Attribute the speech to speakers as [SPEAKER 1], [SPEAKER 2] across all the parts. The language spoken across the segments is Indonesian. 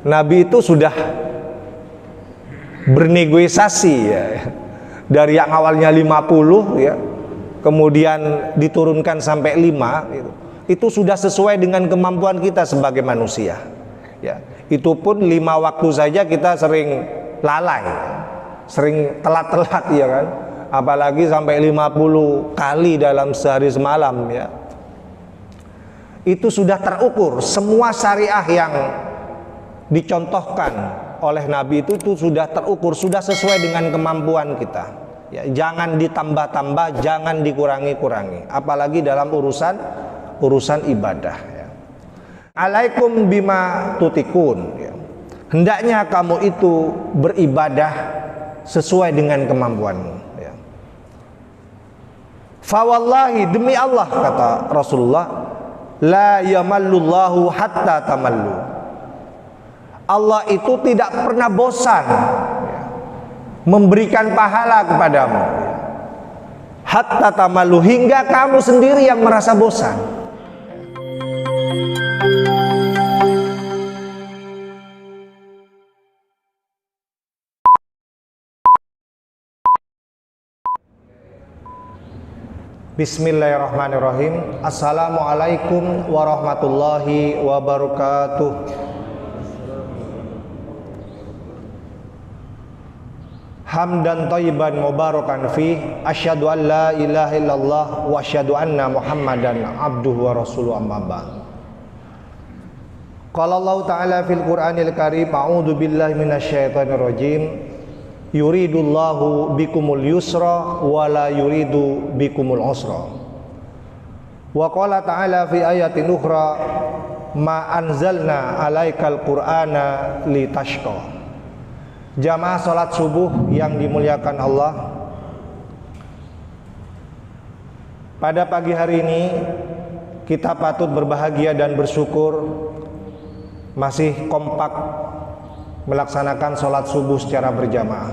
[SPEAKER 1] Nabi itu sudah bernegosiasi ya, dari yang awalnya 50 ya, kemudian diturunkan sampai 5 gitu. Itu sudah sesuai dengan kemampuan kita sebagai manusia ya. Itu pun 5 waktu saja kita sering lalai, sering telat-telat ya kan, apalagi sampai 50 kali dalam sehari semalam ya. Itu sudah terukur. Semua syariah yang dicontohkan oleh Nabi itu sudah terukur, sudah sesuai dengan kemampuan kita ya. Jangan ditambah-tambah, jangan dikurangi-kurangi, apalagi dalam urusan ibadah ya. Alaikum bima tutikun ya. Hendaknya kamu itu beribadah sesuai dengan kemampuanmu ya. Fawallahi, demi Allah kata Rasulullah, la yamallullahu hatta tamallu. Allah itu tidak pernah bosan ya, memberikan pahala kepadamu ya. Hatta tamallu, hingga kamu sendiri yang merasa bosan. Bismillahirrahmanirrahim. Assalamualaikum warahmatullahi wabarakatuh. Hamdan thayyiban mubarakan fi, asyhadu an la ilaha illallah wa asyhadu anna Muhammadan abduhu wa rasuluhu, amma ba'd. Qala Allah Ta'ala fil Qur'anil Karim, a'udzu billahi minasyaitonir rajim. Yuridullahu bikumul yusra wa la yuridu bikumul usra. Wa qala ta'ala fi ayatin ukhra, ma anzalna 'alaikal Qur'ana litashqa. Jamaah salat subuh yang dimuliakan Allah, pada pagi hari ini kita patut berbahagia dan bersyukur masih kompak melaksanakan salat subuh secara berjamaah.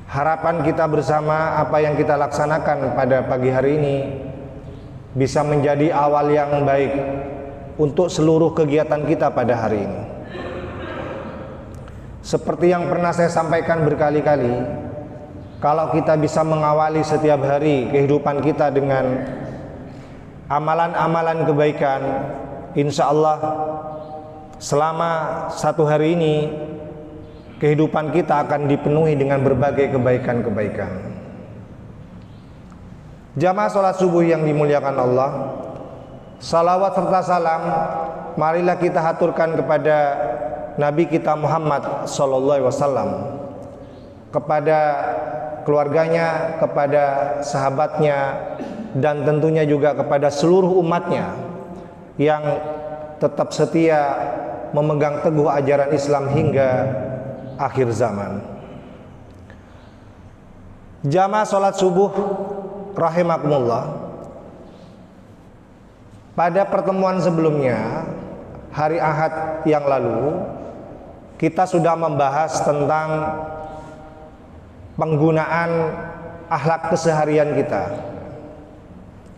[SPEAKER 1] Harapan kita bersama, apa yang kita laksanakan pada pagi hari ini bisa menjadi awal yang baik untuk seluruh kegiatan kita pada hari ini. Seperti yang pernah saya sampaikan berkali-kali, kalau kita bisa mengawali setiap hari kehidupan kita dengan amalan-amalan kebaikan, insya Allah selama satu hari ini kehidupan kita akan dipenuhi dengan berbagai kebaikan-kebaikan. Jamaah salat subuh yang dimuliakan Allah, salawat serta salam marilah kita haturkan kepada Nabi kita Muhammad sallallahu alaihi wasallam, kepada keluarganya, kepada sahabatnya, dan tentunya juga kepada seluruh umatnya yang tetap setia memegang teguh ajaran Islam hingga akhir zaman. Jamaah salat subuh rahimakumullah, pada pertemuan sebelumnya hari Ahad yang lalu kita sudah membahas tentang penggunaan akhlak keseharian kita.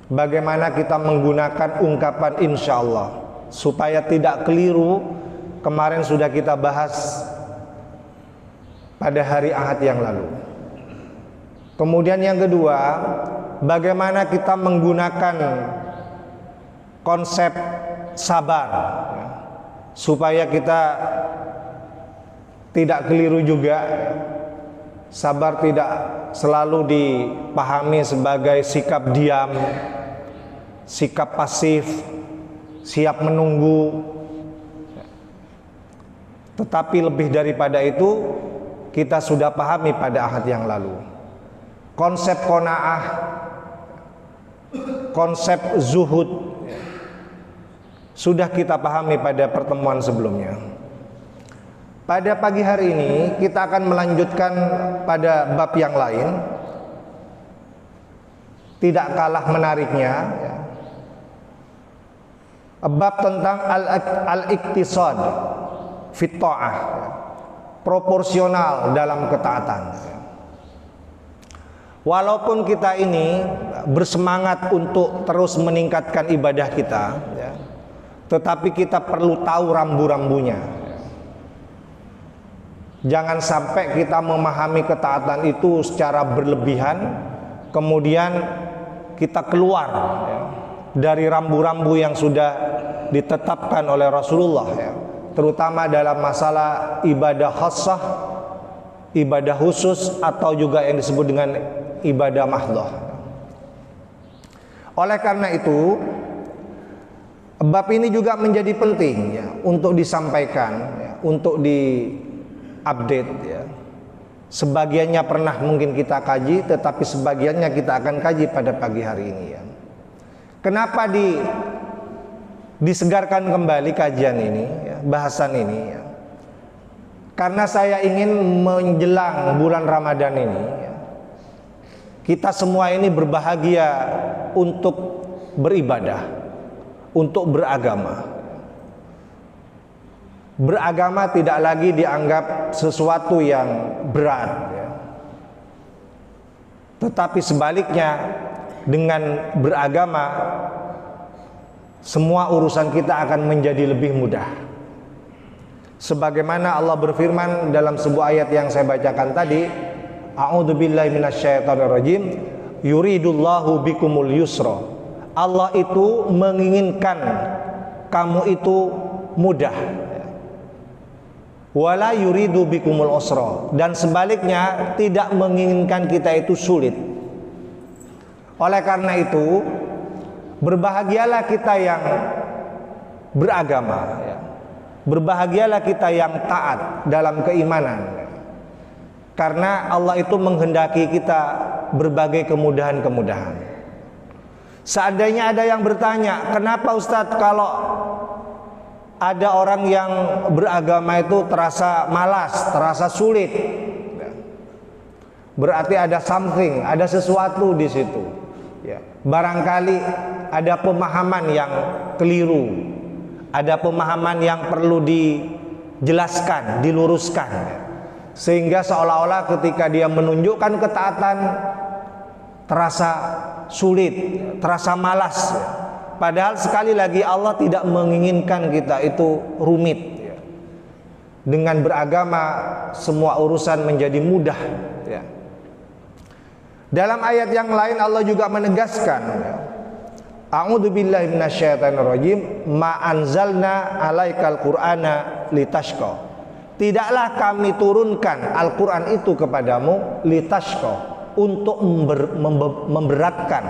[SPEAKER 1] Bagaimana kita menggunakan ungkapan insya Allah supaya tidak keliru. Kemarin sudah kita bahas pada hari Ahad yang lalu. Kemudian yang kedua, bagaimana kita menggunakan konsep sabar supaya kita tidak keliru juga. Sabar tidak selalu dipahami sebagai sikap diam, sikap pasif, siap menunggu. Tetapi lebih daripada itu, kita sudah pahami pada Ahad yang lalu konsep qanaah, konsep zuhud, sudah kita pahami pada pertemuan sebelumnya. Pada pagi hari ini kita akan melanjutkan pada bab yang lain, tidak kalah menariknya ya. Bab tentang al-iktisad fit ta'ah, proporsional dalam ketaatan. Walaupun kita ini bersemangat untuk terus meningkatkan ibadah kita ya, tetapi kita perlu tahu rambu-rambunya. Jangan sampai kita memahami ketaatan itu secara berlebihan, kemudian kita keluar dari rambu-rambu yang sudah ditetapkan oleh Rasulullah, terutama dalam masalah ibadah khassah, ibadah khusus, atau juga yang disebut dengan ibadah mahdhah. Oleh karena itu, bab ini juga menjadi penting untuk disampaikan, untuk diupdate. Sebagiannya pernah mungkin kita kaji, tetapi sebagiannya kita akan kaji pada pagi hari ini. Kenapa disegarkan kembali kajian ini, bahasan ini? Karena saya ingin menjelang bulan Ramadan ini, kita semua ini berbahagia untuk beribadah, untuk beragama. Beragama tidak lagi dianggap sesuatu yang berat, tetapi sebaliknya, dengan beragama semua urusan kita akan menjadi lebih mudah. Sebagaimana Allah berfirman dalam sebuah ayat yang saya bacakan tadi, a'udzubillahi minasyaitonirrajim, yuridullahu bikumul yusra. Allah itu menginginkan kamu itu mudah, wala yuridu bikumul usra, dan sebaliknya tidak menginginkan kita itu sulit. Oleh karena itu, berbahagialah kita yang beragama, berbahagialah kita yang taat dalam keimanan, karena Allah itu menghendaki kita berbagai kemudahan-kemudahan. Seandainya ada yang bertanya, kenapa Ustadz kalau ada orang yang beragama itu terasa malas, terasa sulit, berarti ada something, ada sesuatu di situ. Barangkali ada pemahaman yang keliru, ada pemahaman yang perlu dijelaskan, diluruskan, sehingga seolah-olah ketika dia menunjukkan ketaatan terasa sulit, terasa malas. Padahal sekali lagi Allah tidak menginginkan kita itu rumit. Dengan beragama semua urusan menjadi mudah. Dalam ayat yang lain Allah juga menegaskan, a'udzubillahi minasyaitonirrajim, ma anzalna alaikal qur'ana litashqa. Tidaklah kami turunkan Al-Qur'an itu kepadamu litashqa, untuk memberatkan,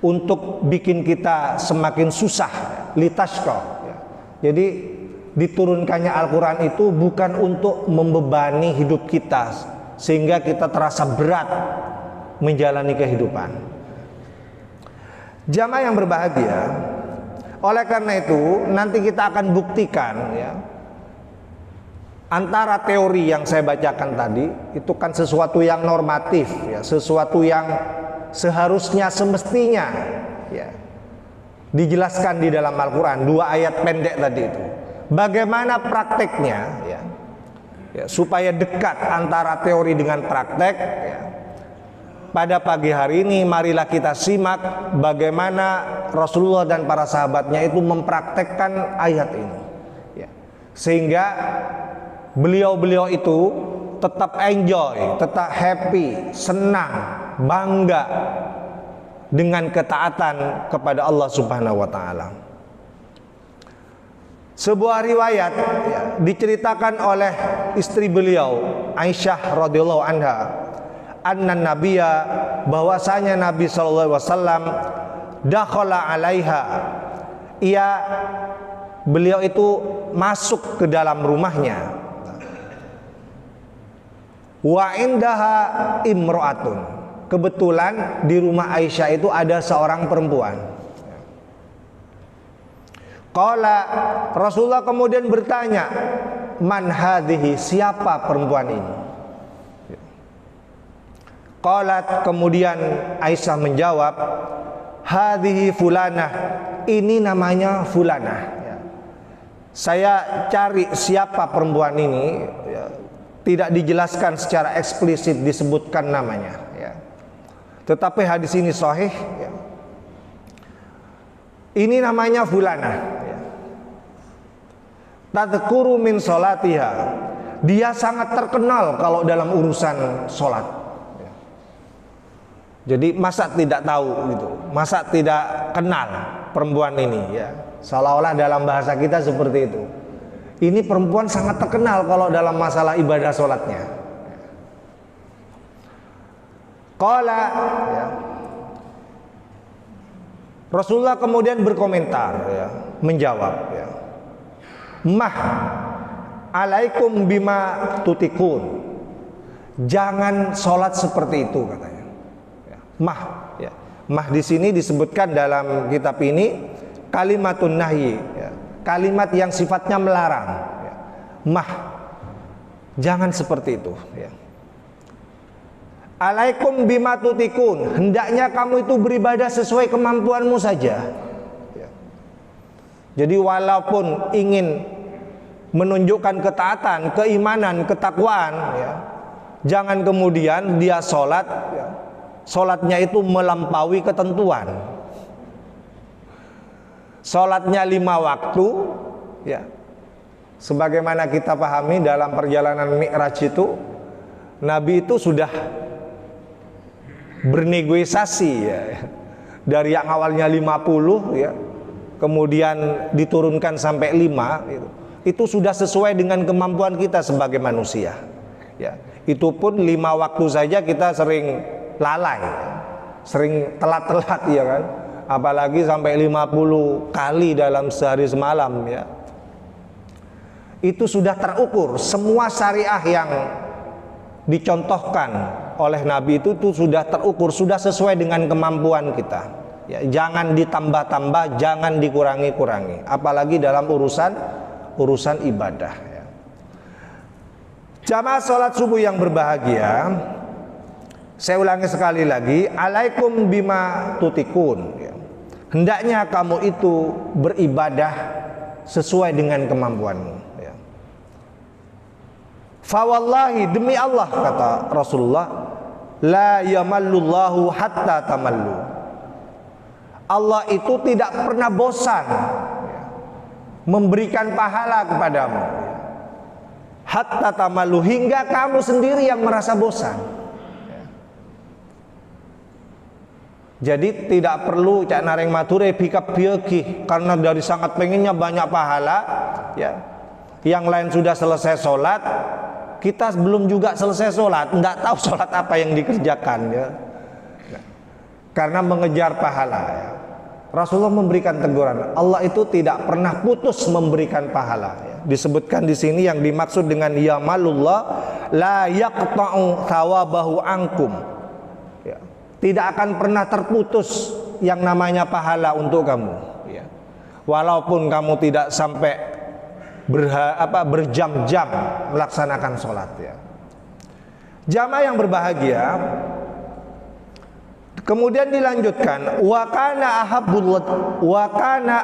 [SPEAKER 1] untuk bikin kita semakin susah, litashqa. Jadi diturunkannya Al-Quran itu bukan untuk membebani hidup kita sehingga kita terasa berat menjalani kehidupan. Jamaah yang berbahagia, oleh karena itu nanti kita akan buktikan antara teori yang saya bacakan tadi itu kan sesuatu yang normatif, sesuatu yang seharusnya semestinya dijelaskan di dalam Al-Quran, 2 ayat pendek tadi itu. Bagaimana prakteknya supaya dekat antara teori dengan praktek. Pada pagi hari ini marilah kita simak bagaimana Rasulullah dan para sahabatnya itu mempraktekkan ayat ini, sehingga beliau-beliau itu tetap enjoy, tetap happy, senang, bangga dengan ketaatan kepada Allah Subhanahu wa taala. Sebuah riwayat diceritakan oleh istri beliau Aisyah radhiyallahu anha, anna nabiyya, bahwasanya Nabi sallallahu alaihi wasallam dakhala alaiha, beliau itu masuk ke dalam rumahnya, wa indaha imro'atun, kebetulan di rumah Aisyah itu ada seorang perempuan. Qala, Rasulullah kemudian bertanya, man hadhihi, siapa perempuan ini? Qalat, kemudian Aisyah menjawab, hadhihi fulanah, ini namanya fulanah. Saya cari siapa perempuan ini, tidak dijelaskan secara eksplisit disebutkan namanya, tetapi hadis ini sahih. Ini namanya fulanah. Tadhkuru min sholatiha. Dia sangat terkenal kalau dalam urusan sholat. Jadi masa tidak tahu gitu, masa tidak kenal perempuan ini ya. Seolah-olah dalam bahasa kita seperti itu. Ini perempuan sangat terkenal kalau dalam masalah ibadah sholatnya. Qala ya. Rasulullah kemudian berkomentar ya, menjawab ya. Mah alaikum bima tutikun. Jangan sholat seperti itu katanya. Ya. Mah ya. Mah di sini disebutkan dalam kitab ini kalimatun nahyi ya. Kalimat yang sifatnya melarang ya. Mah jangan seperti itu ya. Alaikum bima tutikun, hendaknya kamu itu beribadah sesuai kemampuanmu saja ya. Jadi walaupun ingin menunjukkan ketaatan, keimanan, ketakwaan ya, jangan kemudian dia sholat ya, sholatnya itu melampaui ketentuan. Sholatnya 5 waktu ya, sebagaimana kita pahami dalam perjalanan Mi'raj itu, Nabi itu sudah bernegosiasi ya, dari yang awalnya 50 ya, kemudian diturunkan sampai 5 gitu. Itu sudah sesuai dengan kemampuan kita sebagai manusia ya. Itu pun 5 waktu saja kita sering lalai ya. Sering telat-telat ya kan, apalagi sampai 50 kali dalam sehari semalam ya. Itu sudah terukur, semua syariah yang dicontohkan oleh Nabi itu sudah terukur, sudah sesuai dengan kemampuan kita ya. Jangan ditambah-tambah, jangan dikurangi-kurangi, apalagi dalam urusan ibadah ya. Jamaah sholat subuh yang berbahagia, saya ulangi sekali lagi, alaikum bima tutikun ya. Hendaknya kamu itu beribadah sesuai dengan kemampuanmu ya. Fawallahi, demi Allah kata Rasulullah, la yamallullahu hatta tamallu. Allah itu tidak pernah bosan memberikan pahala kepadamu hatta tamallu, hingga kamu sendiri yang merasa bosan. Jadi tidak perlu cak nareng mature bikap bieki, karena dari sangat pengennya banyak pahala ya, yang lain sudah selesai sholat, kita belum juga selesai sholat, tidak tahu sholat apa yang dikerjakan ya, karena mengejar pahala ya. Rasulullah memberikan teguran, Allah itu tidak pernah putus memberikan pahala ya. Disebutkan di sini yang dimaksud dengan yamalullah la yaqta'u thawabahu ankum ya. Tidak akan pernah terputus yang namanya pahala untuk kamu ya. Walaupun kamu tidak sampai berjam-jam melaksanakan sholat ya. Jamaah yang berbahagia, kemudian dilanjutkan wa kana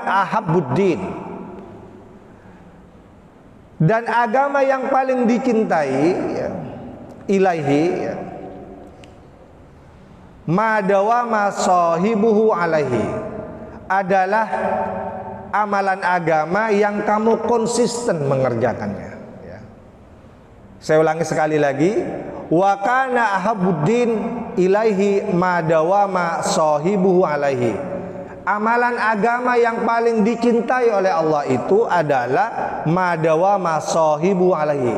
[SPEAKER 1] ahabbuddin, dan agama yang paling dicintai ya, ilaihi ya, ma dawama sahibuhu alaihi, adalah amalan agama yang kamu konsisten mengerjakannya ya. Saya ulangi sekali lagi, wa kana ahabbuddin ilaihi ma dawama sahibuhu alaihi. Amalan agama yang paling dicintai oleh Allah itu adalah ma dawama sahibuhu alaihi,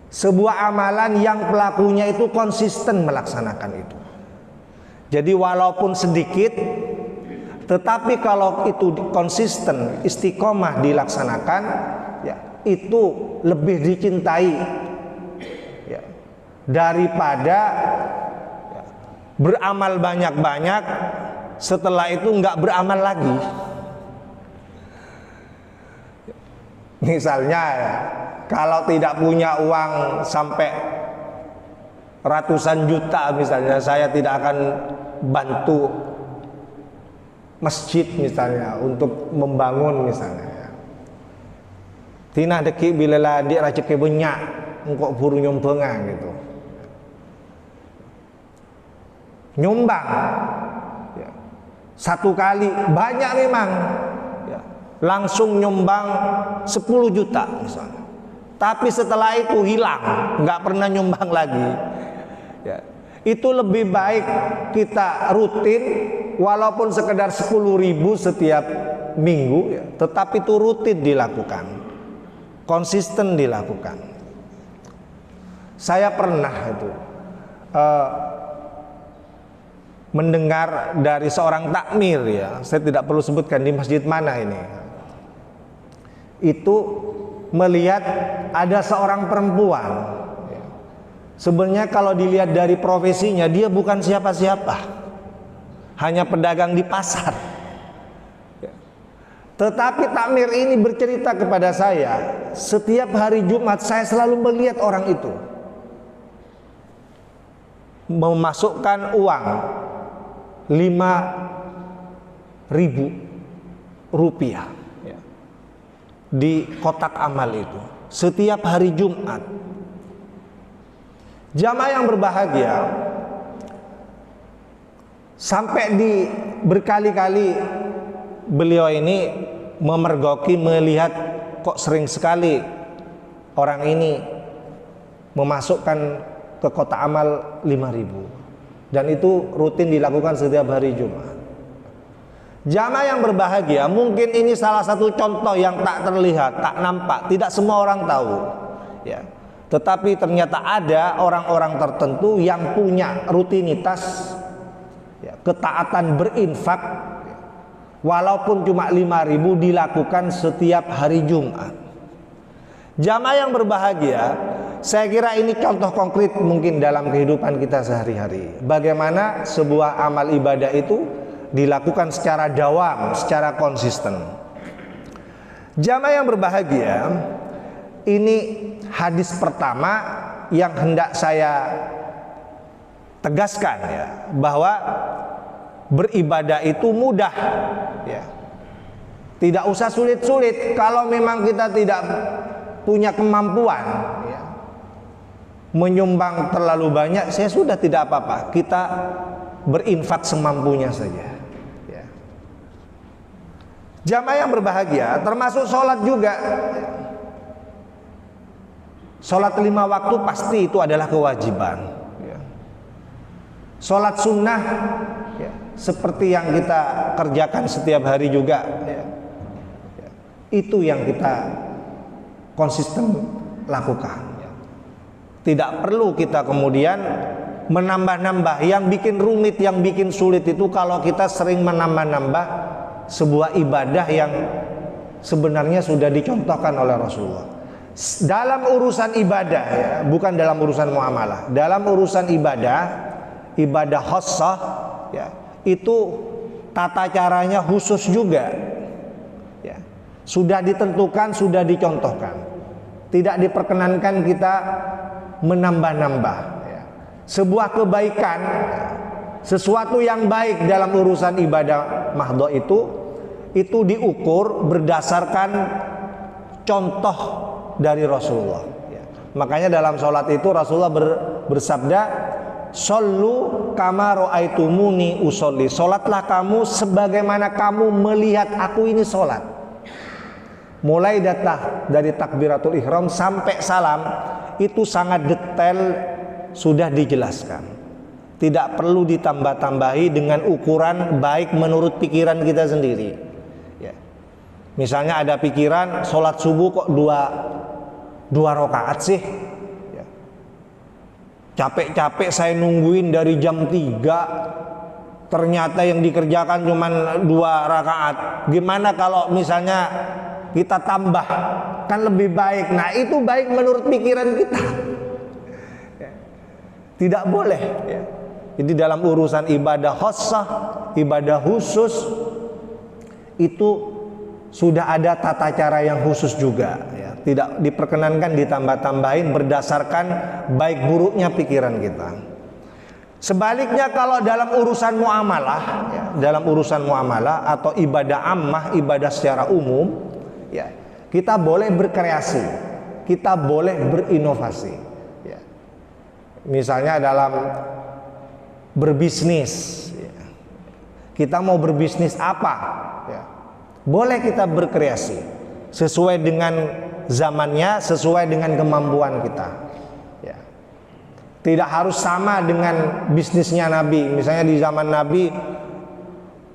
[SPEAKER 1] sebuah amalan yang pelakunya itu konsisten melaksanakan itu. Jadi walaupun sedikit, tetapi kalau itu konsisten, istiqomah dilaksanakan ya, itu lebih dicintai ya, daripada ya, beramal banyak-banyak setelah itu nggak beramal lagi. Misalnya ya, kalau tidak punya uang sampai ratusan juta misalnya, saya tidak akan bantu masjid misalnya untuk membangun misalnya. Tina deki bila ladi rezeki banyak engkau buru nyumbang gitu. Nyumbang ya, satu kali banyak memang, ya, langsung nyumbang 10 juta misalnya, tapi setelah itu hilang, nggak pernah nyumbang lagi, ya. Itu lebih baik kita rutin, walaupun sekedar 10.000 setiap minggu, ya, tetapi itu rutin dilakukan, konsisten dilakukan. Saya pernah itu mendengar dari seorang takmir, ya, saya tidak perlu sebutkan di masjid mana ini, itu melihat ada seorang perempuan, ya. Sebenarnya kalau dilihat dari profesinya dia bukan siapa-siapa, hanya pedagang di pasar, ya. Tetapi takmir ini bercerita kepada saya, setiap hari Jumat saya selalu melihat orang itu memasukkan uang 5.000 rupiah, ya, di kotak amal itu setiap hari Jumat. Jamaah yang berbahagia, sampai berkali-kali beliau ini memergoki melihat kok sering sekali orang ini memasukkan ke kotak amal 5.000, dan itu rutin dilakukan setiap hari Jumat. Jamaah yang berbahagia, mungkin ini salah satu contoh yang tak terlihat, tak nampak, tidak semua orang tahu, ya. Tetapi ternyata ada orang-orang tertentu yang punya rutinitas, ya, ketaatan berinfak, ya, walaupun cuma 5.000 dilakukan setiap hari Jumat. Jamaah yang berbahagia, saya kira ini contoh konkret mungkin dalam kehidupan kita sehari-hari, bagaimana sebuah amal ibadah itu dilakukan secara dawam, secara konsisten. Jamaah yang berbahagia, ini hadis pertama yang hendak saya tegaskan, ya, bahwa beribadah itu mudah, ya. Tidak usah sulit-sulit. Kalau memang kita tidak punya kemampuan, ya, menyumbang terlalu banyak, saya sudah tidak apa-apa, kita berinfak semampunya saja, ya. Jamaah yang berbahagia, termasuk sholat juga. Sholat 5 waktu pasti itu adalah kewajiban, ya. Sholat sunnah, ya, seperti yang kita kerjakan setiap hari juga, ya. Ya, itu yang kita konsisten lakukan, ya. Tidak perlu kita kemudian menambah-nambah. Yang bikin rumit, yang bikin sulit itu kalau kita sering menambah-nambah sebuah ibadah yang sebenarnya sudah dicontohkan oleh Rasulullah. Dalam urusan ibadah, ya, bukan dalam urusan muamalah, dalam urusan ibadah khassah, ya, itu tata caranya khusus juga, ya. Sudah ditentukan, sudah dicontohkan. Tidak diperkenankan kita menambah-nambah, ya. Sebuah kebaikan, sesuatu yang baik dalam urusan ibadah mahdhah itu diukur berdasarkan contoh dari Rasulullah, ya. Makanya dalam sholat itu Rasulullah bersabda, "Shollu kama ra'aitumuni usolli." Sholatlah kamu sebagaimana kamu melihat aku ini sholat. Mulai dari takbiratul ihram sampai salam itu sangat detail, sudah dijelaskan. Tidak perlu ditambah-tambahi dengan ukuran baik menurut pikiran kita sendiri, ya. Misalnya ada pikiran sholat subuh kok dua rakaat sih, ya. Capek-capek saya nungguin dari jam 3, ternyata yang dikerjakan cuma 2 rakaat. Gimana kalau misalnya kita tambah, kan lebih baik. Nah, itu baik menurut pikiran kita, ya. Tidak boleh, ya. Jadi dalam urusan ibadah khassah, ibadah khusus, itu sudah ada tata cara yang khusus juga, ya. Tidak diperkenankan ditambah-tambahin berdasarkan baik buruknya pikiran kita. Sebaliknya kalau dalam urusan muamalah, ya, dalam urusan muamalah atau ibadah ammah, ibadah secara umum, ya, kita boleh berkreasi, kita boleh berinovasi, ya. Misalnya dalam berbisnis, ya, Kita mau berbisnis apa? Ya. Boleh kita berkreasi sesuai dengan zamannya, sesuai dengan kemampuan kita. Ya. Tidak harus sama dengan bisnisnya Nabi. Misalnya di zaman Nabi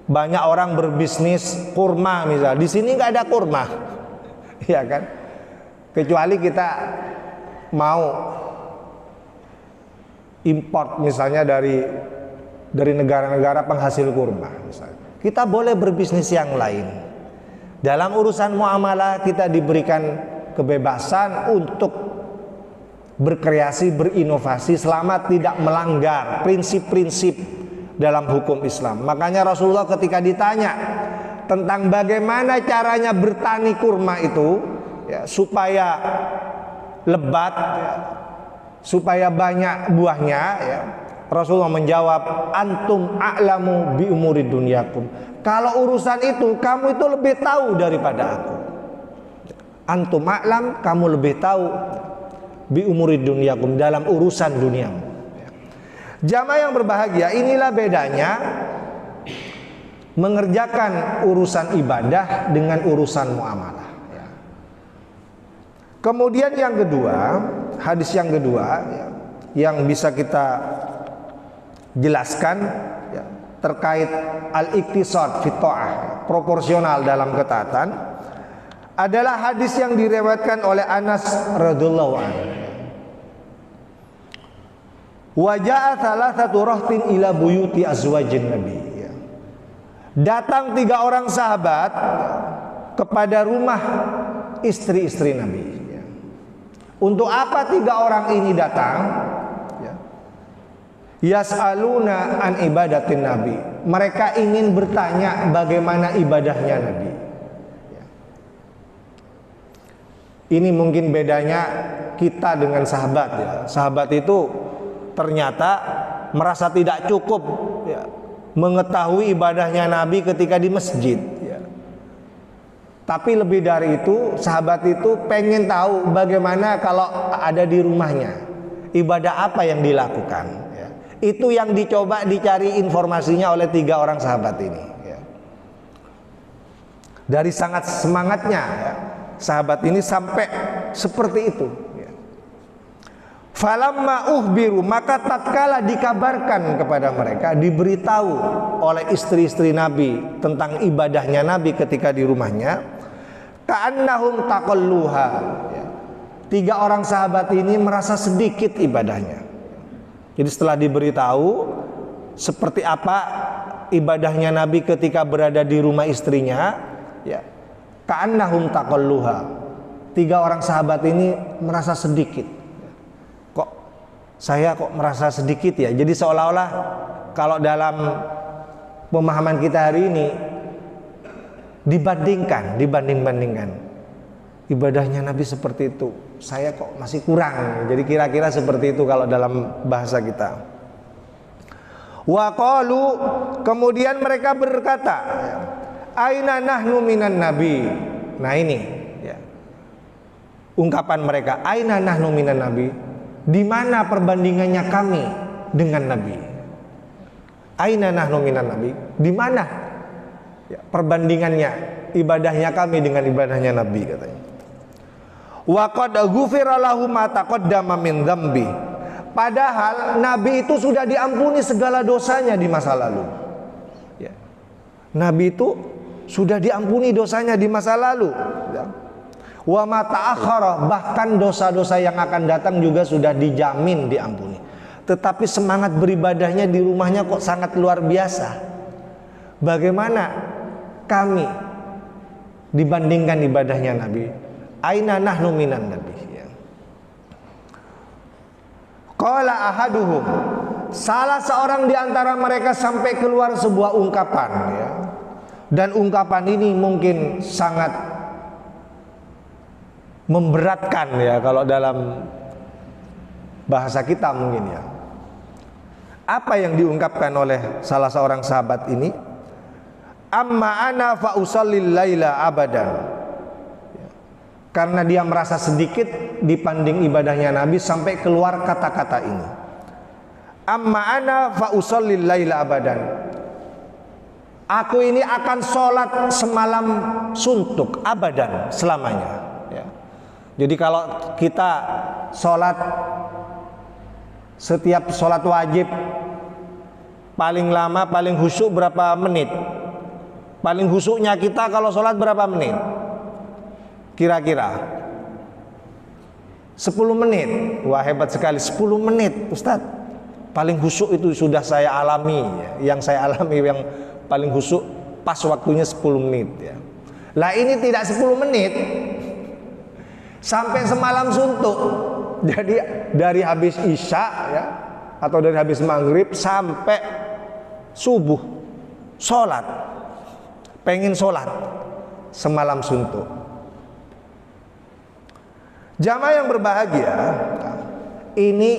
[SPEAKER 1] banyak orang berbisnis kurma misalnya. Di sini nggak ada kurma, ya kan? Kecuali kita mau import misalnya dari negara-negara penghasil kurma misalnya. Kita boleh berbisnis yang lain. Dalam urusan muamalah kita diberikan kebebasan untuk berkreasi, berinovasi selama tidak melanggar prinsip-prinsip dalam hukum Islam. Makanya Rasulullah ketika ditanya tentang bagaimana caranya bertani kurma itu ya, supaya lebat ya, supaya banyak buahnya ya, Rasulullah menjawab, antum a'lamu bi umuri dunyakum. Kalau urusan itu kamu itu lebih tahu daripada aku. Antum a'lam, kamu lebih tahu bi umuri dunyakum, dalam urusan duniamu. Jamaah yang berbahagia, inilah bedanya mengerjakan urusan ibadah dengan urusan muamalah. Kemudian yang kedua, hadis yang kedua ya, yang bisa kita jelaskan ya, terkait al-iktisad fi ta'ah, proporsional dalam ketaatan, adalah hadis yang diriwayatkan oleh Anas radhiyallahu anhu. Wa ja'a thalathatu rahtin ila buyuti azwajin nabi ya. Datang 3 orang sahabat kepada rumah istri-istri Nabi. Untuk apa 3 orang ini datang? Ya. Yas'aluna an ibadatin Nabi. Mereka ingin bertanya bagaimana ibadahnya Nabi. Ya. Ini mungkin bedanya kita dengan sahabat ya. Sahabat itu ternyata merasa tidak cukup ya, mengetahui ibadahnya Nabi ketika di masjid. Tapi lebih dari itu, sahabat itu pengen tahu bagaimana kalau ada di rumahnya, ibadah apa yang dilakukan ya. Itu yang dicoba dicari informasinya oleh 3 orang sahabat ini ya. Dari sangat semangatnya ya, sahabat ini sampai seperti itu ya. Falamma uhbiru, maka tatkala dikabarkan kepada mereka, diberitahu oleh istri-istri Nabi tentang ibadahnya Nabi ketika di rumahnya, ka'annahum taqalluha ya. 3 orang sahabat ini merasa sedikit ibadahnya. Jadi setelah diberitahu seperti apa ibadahnya Nabi ketika berada di rumah istrinya ya, ka'annahum taqalluha, 3 orang sahabat ini merasa sedikit. Kok saya kok merasa sedikit ya? Jadi seolah-olah kalau dalam pemahaman kita hari ini dibandingkan ibadahnya Nabi seperti itu, saya kok masih kurang. Jadi kira-kira seperti itu kalau dalam bahasa kita. Wa qalu, kemudian mereka berkata, aina nahnu minan nabi. Nah ini ya, ungkapan mereka, aina nahnu minan nabi, di mana perbandingannya kami dengan Nabi? Aina nahnu minan nabi, di mana ya, perbandingannya ibadahnya kami dengan ibadahnya Nabi, katanya. Wa qad ghufira lahu ma taqaddama min dzambi. Padahal Nabi itu sudah diampuni segala dosanya di masa lalu ya. Nabi itu sudah diampuni dosanya di masa lalu ya. Wa ma ta'akhkhara, bahkan dosa-dosa yang akan datang juga sudah dijamin diampuni. Tetapi semangat beribadahnya di rumahnya kok sangat luar biasa. Bagaimana kami dibandingkan ibadahnya Nabi? Aina nahnu minan nabi ya. Qala ahaduhum, salah seorang di antara mereka sampai keluar sebuah ungkapan ya. Dan ungkapan ini mungkin sangat memberatkan ya kalau dalam bahasa kita mungkin ya. Apa yang diungkapkan oleh salah seorang sahabat ini? Amma ana fa usallil laila abadan. Karena dia merasa sedikit dibanding ibadahnya Nabi sampai keluar kata-kata ini. Amma ana fa usallil laila abadan. Aku ini akan sholat semalam suntuk abadan, selamanya ya. Jadi kalau kita sholat, setiap sholat wajib paling lama, paling khusyuk berapa menit? Paling khusyuknya kita kalau sholat berapa menit? Kira-kira 10 menit. Wah, hebat sekali, 10 menit Ustadz. Paling khusyuk itu sudah saya alami ya. Yang saya alami yang paling khusyuk pas waktunya 10 menit ya. Lah ini tidak 10 menit sampai semalam suntuk. Jadi dari habis isya ya, atau dari habis maghrib sampai subuh sholat, pengen sholat semalam suntuk. Jamaah yang berbahagia, ini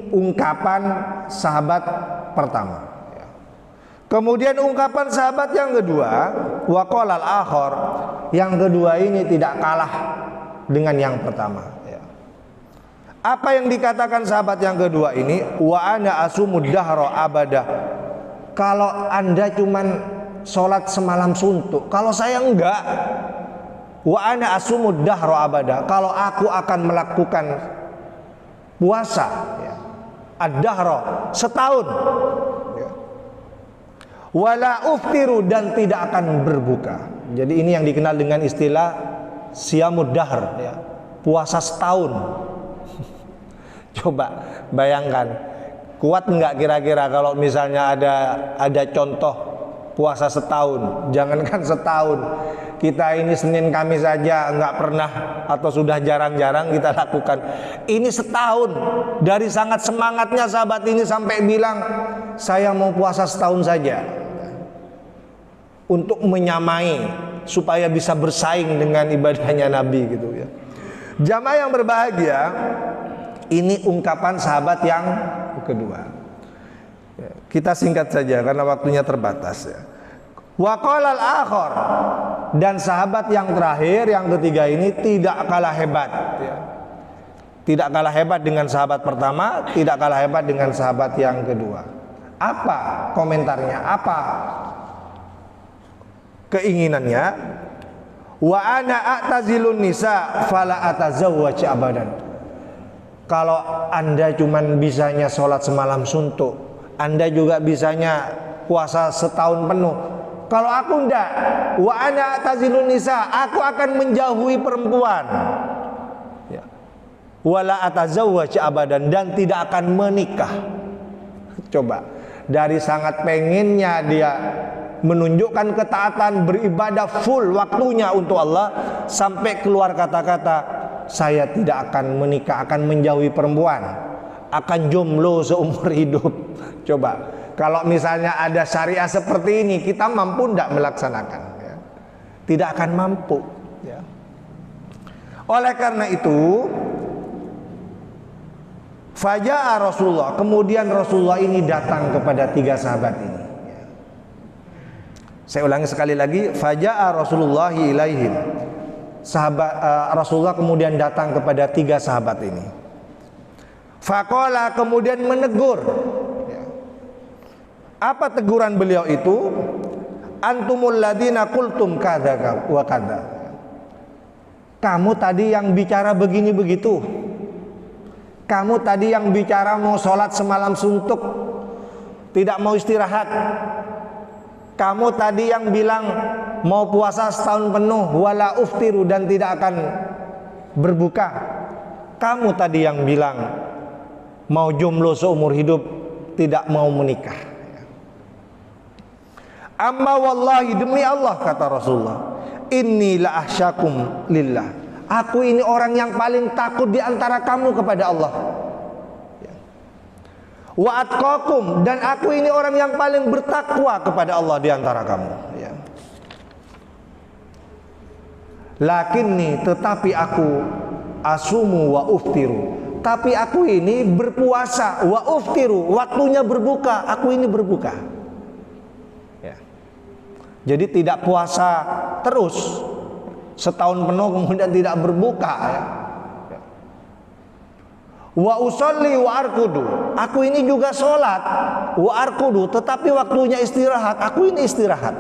[SPEAKER 1] ungkapan sahabat pertama. Kemudian ungkapan sahabat yang kedua, waqalal akhar, yang kedua ini tidak kalah dengan yang pertama ya. Apa yang dikatakan sahabat yang kedua ini? Wa ana asumud dahra abada. Kalau Anda cuman sholat semalam suntuk, kalau saya enggak. Wa ana asumud dahra abada. Kalau aku akan melakukan puasa ya, ad-dahra, setahun ya. Wala uftiru, dan tidak akan berbuka. Jadi ini yang dikenal dengan istilah siyamud dahr ya, puasa setahun. Coba bayangkan, kuat enggak kira-kira kalau misalnya ada contoh puasa setahun? Jangankan setahun, kita ini Senin Kamis saja enggak pernah atau sudah jarang-jarang kita lakukan. Ini setahun. Dari sangat semangatnya sahabat ini sampai bilang, saya mau puasa setahun saja, untuk menyamai supaya bisa bersaing dengan ibadahnya Nabi gitu ya. Jamaah yang berbahagia, ini ungkapan sahabat yang kedua. Kita singkat saja karena waktunya terbatas ya. Wa qalal akhar, dan sahabat yang terakhir, yang ketiga ini tidak kalah hebat ya. Tidak kalah hebat dengan sahabat pertama, tidak kalah hebat dengan sahabat yang kedua. Apa komentarnya? Apa keinginannya? Wa ana a'tazilun nisa fala atazawwaj abadan. Kalau Anda cuman bisanya sholat semalam suntuk, Anda juga bisanya puasa setahun penuh. Kalau aku enggak, wa ana a'tazilun nisa, aku akan menjauhi perempuan ya. Wala atazawwaj abadan, dan tidak akan menikah. Coba, dari sangat pengennya dia menunjukkan ketaatan, beribadah full waktunya untuk Allah, sampai keluar kata-kata, saya tidak akan menikah, akan menjauhi perempuan, akan jomblo seumur hidup. Coba, kalau misalnya ada syariah seperti ini, kita mampu tidak melaksanakan ya? Tidak akan mampu ya. Oleh karena itu, faja'a Rasulullah, kemudian Rasulullah ini datang kepada tiga sahabat ini. Saya ulangi sekali lagi, faja'a Rasulullah ilaihim. Rasulullah kemudian datang kepada tiga sahabat ini. Faqala, kemudian menegur. Apa teguran beliau itu? Antumul ladina qultum kadza wa kadza. Kamu tadi yang bicara begini begitu. Kamu tadi yang bicara mau sholat semalam suntuk, tidak mau istirahat. Kamu tadi yang bilang mau puasa setahun penuh, wala uftiru, dan tidak akan berbuka. Kamu tadi yang bilang mau jomblo seumur hidup, tidak mau menikah. Amma wallahi, demi Allah, kata Rasulullah, inni la ahsyakum lillah. Aku ini orang yang paling takut di antara kamu kepada Allah. Wa atqakum, dan aku ini orang yang paling bertakwa kepada Allah di antara kamu ya. Lakinni, tetapi aku asumu wa uftiru, tapi aku ini berpuasa, wa uftiru, waktunya berbuka, aku ini berbuka ya. Jadi tidak puasa terus setahun penuh kemudian tidak berbuka ya. Wa usolli wa arkudu, aku ini juga sholat, wa arkudu, tetapi waktunya istirahat, aku ini istirahat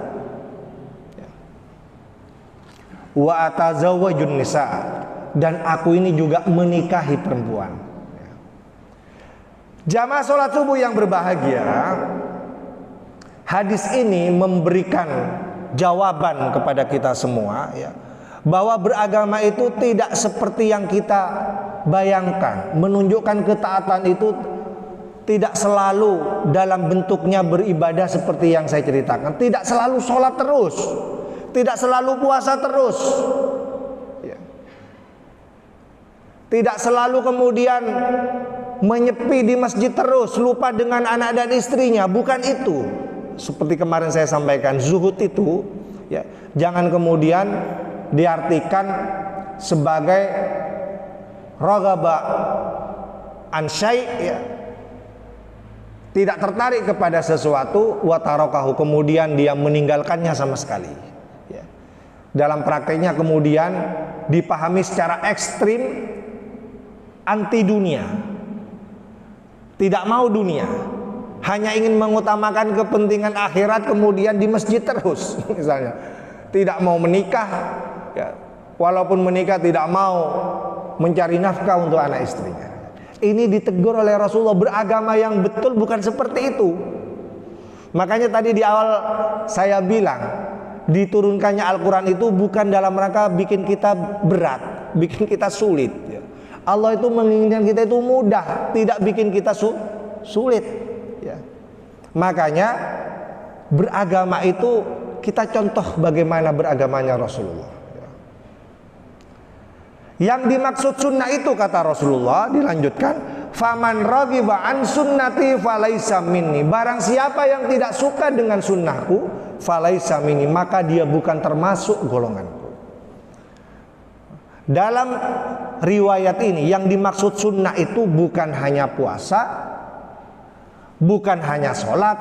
[SPEAKER 1] wa atazawwajun nisa, dan aku ini juga menikahi perempuan. Jamaah sholat subuh yang berbahagia, hadis ini memberikan jawaban kepada kita semua, ya, bahwa beragama itu tidak seperti yang kita bayangkan. Menunjukkan ketaatan itu tidak selalu dalam bentuknya beribadah seperti yang saya ceritakan. Tidak selalu sholat terus, tidak selalu puasa terus, ya. Tidak selalu kemudian menyepi di masjid terus, lupa dengan anak dan istrinya. Bukan itu. Seperti kemarin saya sampaikan, zuhud itu, ya, jangan kemudian diartikan sebagai raghaba an syai', ya, tidak tertarik kepada sesuatu, wa tarakahu, kemudian dia meninggalkannya sama sekali, ya. Dalam prakteknya kemudian dipahami secara ekstrim, anti dunia, tidak mau dunia, hanya ingin mengutamakan kepentingan akhirat, kemudian di masjid terus misalnya, tidak mau menikah, ya, walaupun menikah tidak mau mencari nafkah untuk anak istrinya. Ini ditegur oleh Rasulullah. Beragama yang betul bukan seperti itu. Makanya tadi di awal saya bilang, diturunkannya Al-Quran itu bukan dalam rangka bikin kita berat, bikin kita sulit, ya. Allah itu menginginkan kita itu mudah, tidak bikin kita sulit, ya. Makanya beragama itu kita contoh bagaimana beragamanya Rasulullah. Yang dimaksud sunnah itu, kata Rasulullah, dilanjutkan, faman raghiba an sunnati falaisa minni, barang siapa yang tidak suka dengan sunnahku, falaisa minni, maka dia bukan termasuk golonganku. Dalam riwayat ini yang dimaksud sunnah itu bukan hanya puasa, bukan hanya sholat,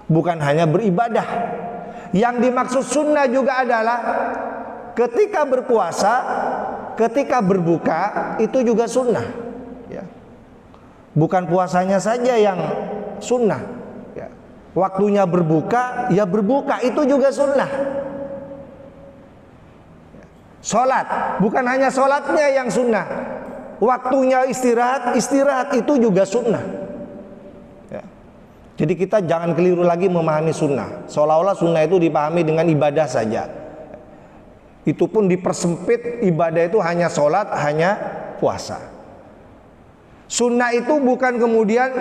[SPEAKER 1] bukan hanya beribadah. Yang dimaksud sunnah juga adalah ketika berpuasa, ketika berbuka, itu juga sunnah, ya. Bukan puasanya saja yang sunnah, ya. Waktunya berbuka, ya berbuka, itu juga sunnah. Sholat, bukan hanya sholatnya yang sunnah, waktunya istirahat, istirahat itu juga sunnah, ya. Jadi kita jangan keliru lagi memahami sunnah, seolah-olah sunnah itu dipahami dengan ibadah saja. Itu pun dipersempit, ibadah itu hanya sholat, hanya puasa. Sunnah itu bukan kemudian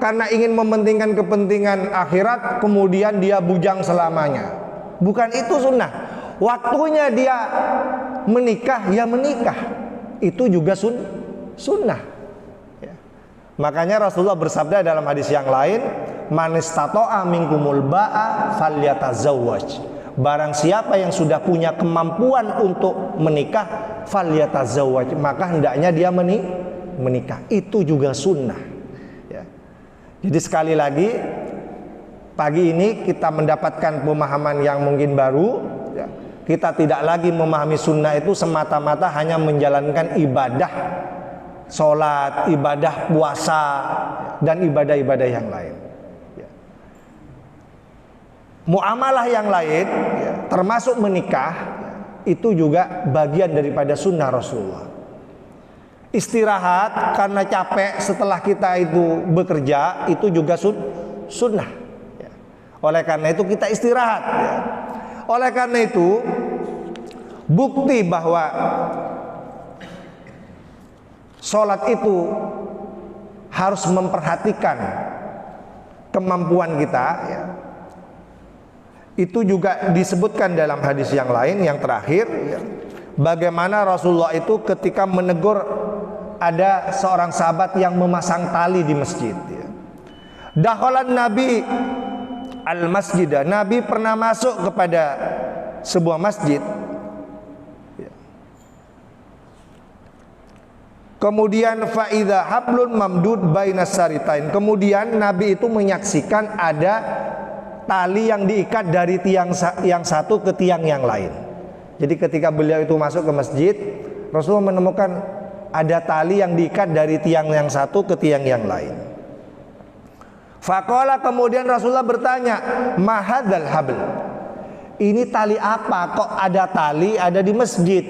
[SPEAKER 1] karena ingin mementingkan kepentingan akhirat, kemudian dia bujang selamanya. Bukan itu sunnah. Waktunya dia menikah, ya menikah. Itu juga sunnah, ya. Makanya Rasulullah bersabda dalam hadis yang lain, man istata'a minkumul ba'a falyatazawwaj, barang siapa yang sudah punya kemampuan untuk menikah, falyatazawwaj, maka hendaknya dia menikah. Itu juga sunnah, ya. Jadi sekali lagi, pagi ini kita mendapatkan pemahaman yang mungkin baru, ya. Kita tidak lagi memahami sunnah itu semata-mata hanya menjalankan ibadah sholat, ibadah puasa, dan ibadah-ibadah yang lain, ya. Muamalah yang lain, ya, termasuk menikah, ya, itu juga bagian daripada sunnah Rasulullah. Istirahat karena capek setelah kita itu bekerja, itu juga sunnah, ya. Oleh karena itu kita istirahat, ya. Oleh karena itu bukti bahwa sholat itu harus memperhatikan kemampuan kita, ya. Itu juga disebutkan dalam hadis yang lain yang terakhir, ya. Bagaimana Rasulullah itu ketika menegur ada seorang sahabat yang memasang tali di masjid, ya. Dakhalan Nabi al-masjidah, Nabi pernah masuk kepada sebuah masjid, ya. Kemudian faida hablun mamdud bainas saritain, kemudian Nabi itu menyaksikan ada tali yang diikat dari tiang yang satu ke tiang yang lain. Jadi ketika beliau itu masuk ke masjid, Rasulullah menemukan ada tali yang diikat dari tiang yang satu ke tiang yang lain. Faqala, kemudian Rasulullah bertanya, mahadzal habl, ini tali apa? Kok ada tali ada di masjid?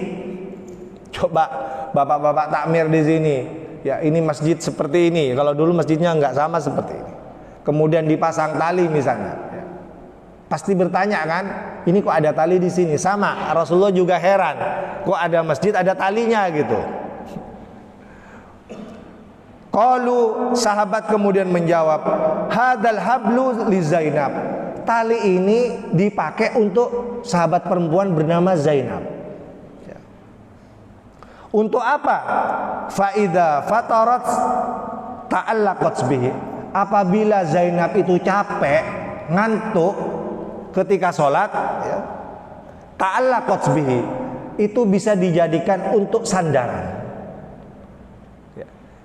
[SPEAKER 1] Coba bapak-bapak takmir di sini. Ya, ini masjid seperti ini. Kalau dulu masjidnya nggak sama seperti ini. Kemudian dipasang tali misalnya. Ya. Pasti bertanya kan, ini kok ada tali di sini? Sama, Rasulullah juga heran. Kok ada masjid ada talinya gitu. Qalu, sahabat kemudian menjawab, hadal hablu li Zainab. Tali ini dipakai untuk sahabat perempuan bernama Zainab. Ya. Untuk apa? Faida fatarat ta'allaqat bihi. Apabila Zainab itu capek, ngantuk ketika sholat, ya, ta'allaqat bihi, itu bisa dijadikan untuk sandaran.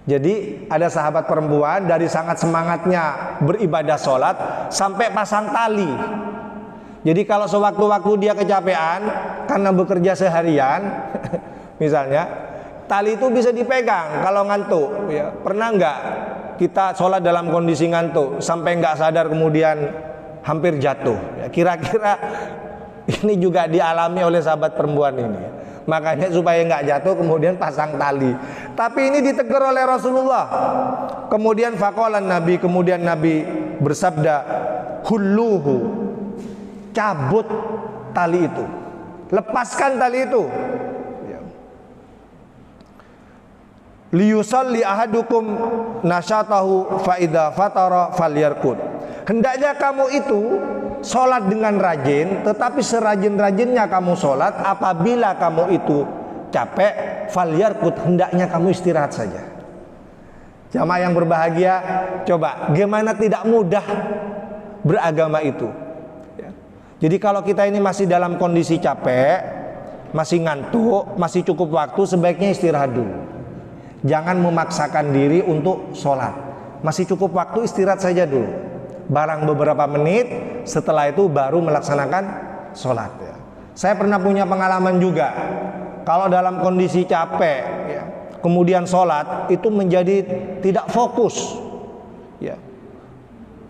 [SPEAKER 1] Jadi ada sahabat perempuan dari sangat semangatnya beribadah sholat sampai pasang tali. Jadi kalau sewaktu-waktu dia kecapean karena bekerja seharian, misalnya, tali itu bisa dipegang kalau ngantuk. Ya, pernah nggak kita sholat dalam kondisi ngantuk sampai nggak sadar kemudian hampir jatuh? Ya, kira-kira ini juga dialami oleh sahabat perempuan ini. Makanya supaya nggak jatuh kemudian pasang tali. Tapi ini ditegur oleh Rasulullah. Kemudian faqalan Nabi, kemudian Nabi bersabda, hulluhu, cabut tali itu, lepaskan tali itu. Liyusalli ahadukum nasyatahu fa idza fatara falyarkud. Hendaknya kamu itu sholat dengan rajin, tetapi serajin-rajinnya kamu sholat, apabila kamu itu capek, falyarkud, hendaknya kamu istirahat saja. Jamaah yang berbahagia, coba gimana tidak mudah beragama itu. Ya. Jadi kalau kita ini masih dalam kondisi capek, masih ngantuk, masih cukup waktu, sebaiknya istirahat dulu. Jangan memaksakan diri untuk sholat. Masih cukup waktu, istirahat saja dulu. Barang beberapa menit, setelah itu baru melaksanakan sholat. Ya. Saya pernah punya pengalaman juga. Kalau dalam kondisi capek, ya, kemudian sholat, itu menjadi tidak fokus. Ya.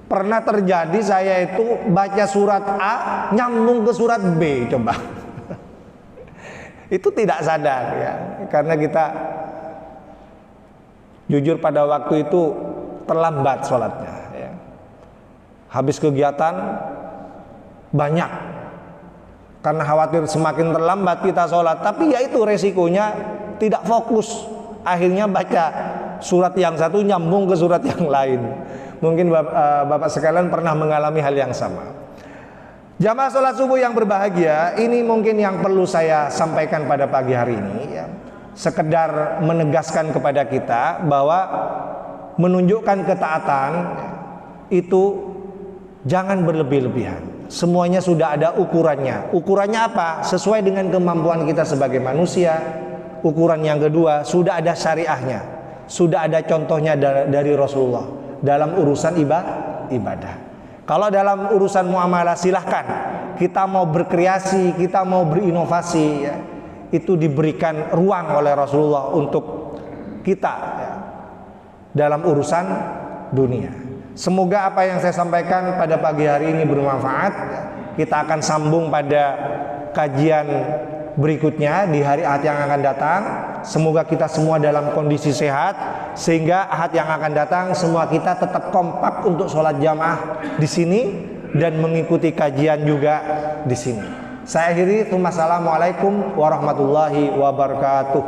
[SPEAKER 1] Pernah terjadi saya itu baca surat A, nyambung ke surat B, coba. Itu tidak sadar, ya, karena kita jujur pada waktu itu terlambat sholatnya. Ya. Habis kegiatan banyak, karena khawatir semakin terlambat kita sholat. Tapi ya itu resikonya tidak fokus. Akhirnya baca surat yang satu nyambung ke surat yang lain. Mungkin bapak sekalian pernah mengalami hal yang sama. Jamaah sholat subuh yang berbahagia, ini mungkin yang perlu saya sampaikan pada pagi hari ini, ya. Sekedar menegaskan kepada kita bahwa menunjukkan ketaatan itu jangan berlebih-lebihan. Semuanya sudah ada ukurannya. Ukurannya apa? Sesuai dengan kemampuan kita sebagai manusia. Ukuran yang kedua, sudah ada syariahnya, sudah ada contohnya dari Rasulullah dalam urusan ibadah. Kalau dalam urusan muamalah silahkan, kita mau berkreasi, kita mau berinovasi, ya, itu diberikan ruang oleh Rasulullah untuk kita, ya, dalam urusan dunia. Semoga apa yang saya sampaikan pada pagi hari ini bermanfaat. Kita akan sambung pada kajian berikutnya di hari Ahad yang akan datang. Semoga kita semua dalam kondisi sehat, sehingga Ahad yang akan datang semua kita tetap kompak untuk sholat jamaah di sini dan mengikuti kajian juga di sini. Saya akhiri, assalamualaikum warahmatullahi wabarakatuh.